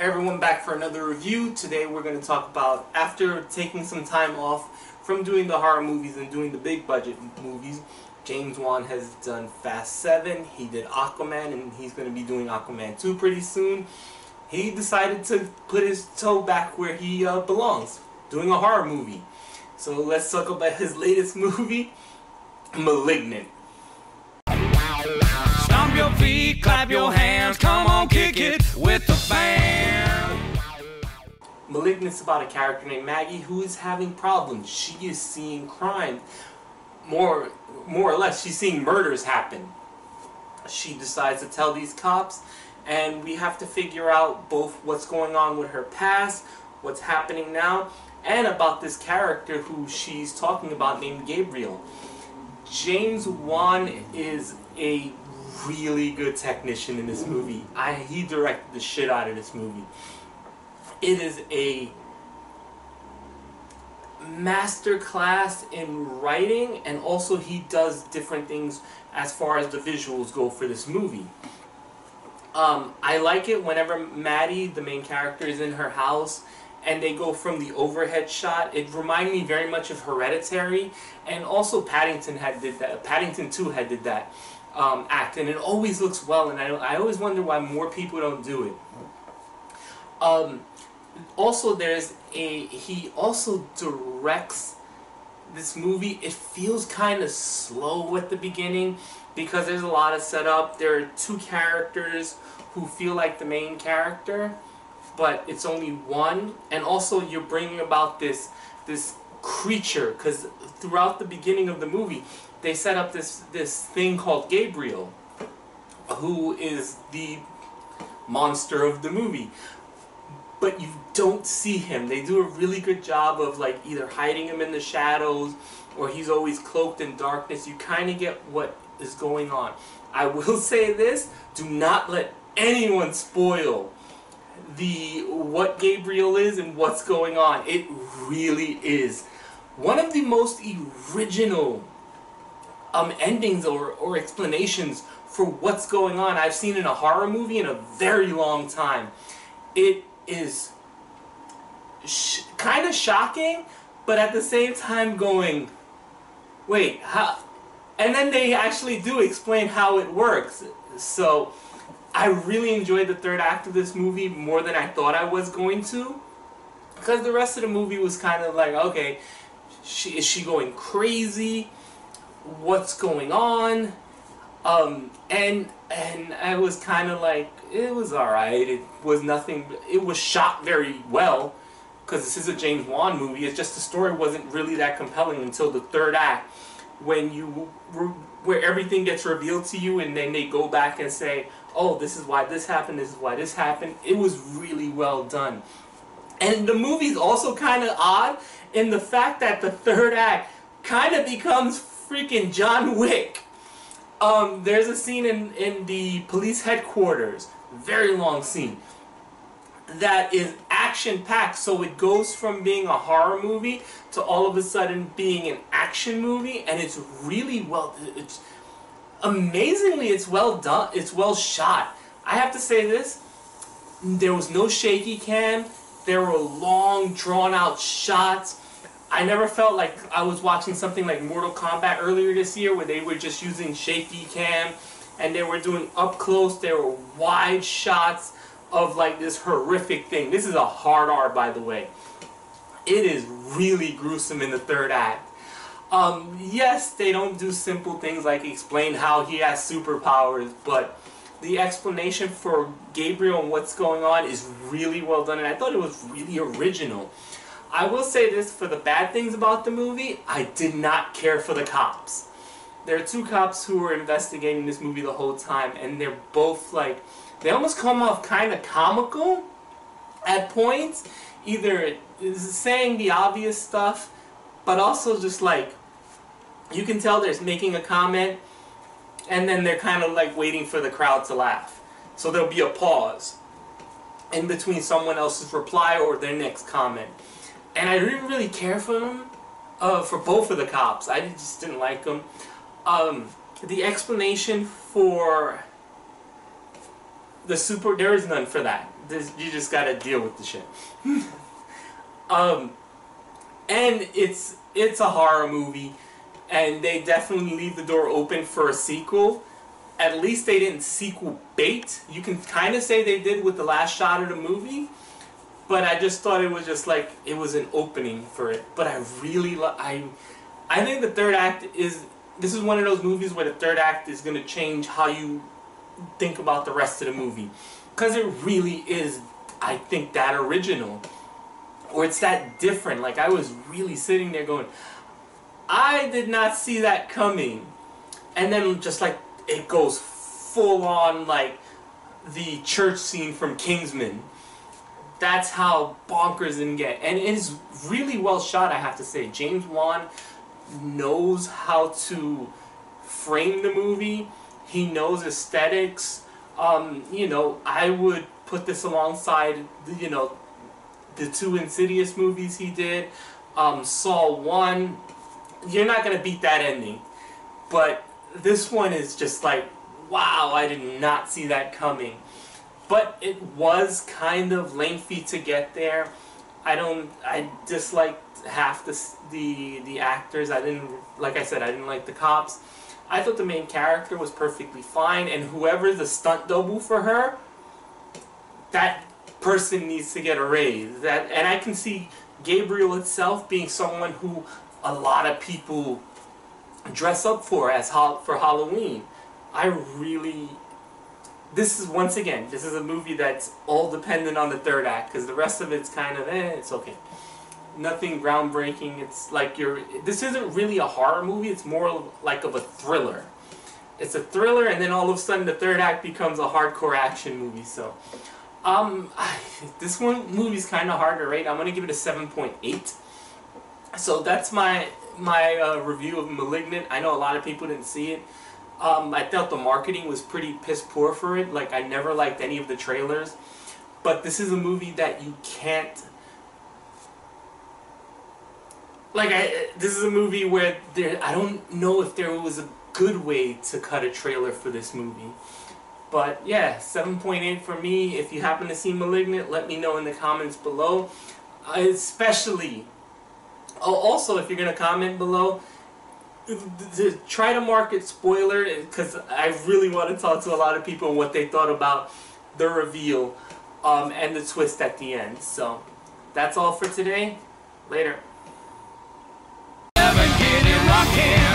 everyone, back for another review. Today we're going to talk about, after taking some time off from doing the horror movies and doing the big budget movies, James Wan has done Fast 7, he did Aquaman, and he's going to be doing Aquaman 2 pretty soon. He decided to put his toe back where he belongs, doing a horror movie. So let's talk about his latest movie, Malignant. Stomp your feet, clap your hands, come on, kick it with the band. Malignant's about a character named Maggie who is having problems. She is seeing crime, more or less, she's seeing murders happen. She decides to tell these cops, and we have to figure out both what's going on with her past, what's happening now, and about this character who she's talking about named Gabriel. James Wan is a really good technician in this movie. He directed the shit out of this movie. It is a masterclass in writing, and also he does different things as far as the visuals go for this movie. I like it whenever Maddie, the main character, is in her house and they go from the overhead shot. It reminded me very much of Hereditary, and also Paddington 2 had did that act, and it always looks well, and I always wonder why more people don't do it. Also, he also directs this movie. It feels kind of slow at the beginning because there's a lot of setup. There are two characters who feel like the main character, but it's only one. And also you're bringing about this creature, because throughout the beginning of the movie they set up this thing called Gabriel, who is the monster of the movie. But you don't see him. They do a really good job of like either hiding him in the shadows, or he's always cloaked in darkness. You kind of get what is going on. I will say this: do not let anyone spoil what Gabriel is and what's going on. It really is one of the most original endings or explanations for what's going on I've seen in a horror movie in a very long time. It is kind of shocking, but at the same time going, wait, how? And then they actually do explain how it works. So I really enjoyed the third act of this movie more than I thought I was going to, because the rest of the movie was kind of like, okay, is she going crazy? What's going on? And I was kind of like, it was alright. It was nothing. It was shot very well, because this is a James Wan movie. It's just the story wasn't really that compelling until the third act, where everything gets revealed to you, and then they go back and say, oh, this is why this happened, this is why this happened. It was really well done. And the movie's also kind of odd in the fact that the third act kind of becomes freaking John Wick. There's a scene in the police headquarters, very long scene, that is action-packed. So it goes from being a horror movie to all of a sudden being an action movie, and it's really well, amazingly, it's well done, it's well shot. I have to say this, there was no shaky cam, there were long, drawn-out shots. I never felt like I was watching something like Mortal Kombat earlier this year, where they were just using shaky cam and they were doing up close, there were wide shots of like this horrific thing. This is a hard R, by the way. It is really gruesome in the third act. Yes, they don't do simple things like explain how he has superpowers, but the explanation for Gabriel and what's going on is really well done, and I thought it was really original. I will say this, for the bad things about the movie, I did not care for the cops. There are two cops who were investigating this movie the whole time, and they're both like, they almost come off kind of comical at points, either saying the obvious stuff, but also just like, you can tell they're making a comment, and then they're kind of like waiting for the crowd to laugh. So there'll be a pause in between someone else's reply or their next comment. And I didn't really care for them, for both of the cops. I just didn't like them. The explanation for the there is none for that. you just gotta deal with the shit. And it's a horror movie, and they definitely leave the door open for a sequel. At least they didn't sequel bait. You can kind of say they did with the last shot of the movie, but I just thought it was just like it was an opening for it. But I really I think the third act is one of those movies where the third act is gonna change how you think about the rest of the movie, because it really is, I think, that original, or it's that different. Like, I was really sitting there going, I did not see that coming. And then just like it goes full on like the church scene from Kingsman. That's how bonkers it can get. And it is really well shot, I have to say. James Wan knows how to frame the movie. He knows aesthetics. You know, I would put this alongside, you know, the 2 Insidious movies he did. Saw 1. You're not going to beat that ending. But this one is just like, wow, I did not see that coming. But it was kind of lengthy to get there. I disliked half the actors. Like I said, I didn't like the cops. I thought the main character was perfectly fine, and whoever the stunt double for her, that person needs to get a raise. And I can see Gabriel itself being someone who a lot of people dress up for for Halloween. This is, once again, this is a movie that's all dependent on the third act, because the rest of it's kind of, it's okay. Nothing groundbreaking. It's like this isn't really a horror movie, it's more like of a thriller. It's a thriller, and then all of a sudden the third act becomes a hardcore action movie. So, this movie's kind of hard to rate. I'm going to give it a 7.8. So that's my review of Malignant. I know a lot of people didn't see it. I felt the marketing was pretty piss poor for it. Like, I never liked any of the trailers. But this is a movie that you can't... Like, this is a movie where I don't know if there was a good way to cut a trailer for this movie. But yeah, 7.8 for me. If you happen to see Malignant, let me know in the comments below. Especially... also, if you're going to comment below, try to mark it spoiler, because I really want to talk to a lot of people what they thought about the reveal and the twist at the end. So that's all for today. Later. Never get it rockin'.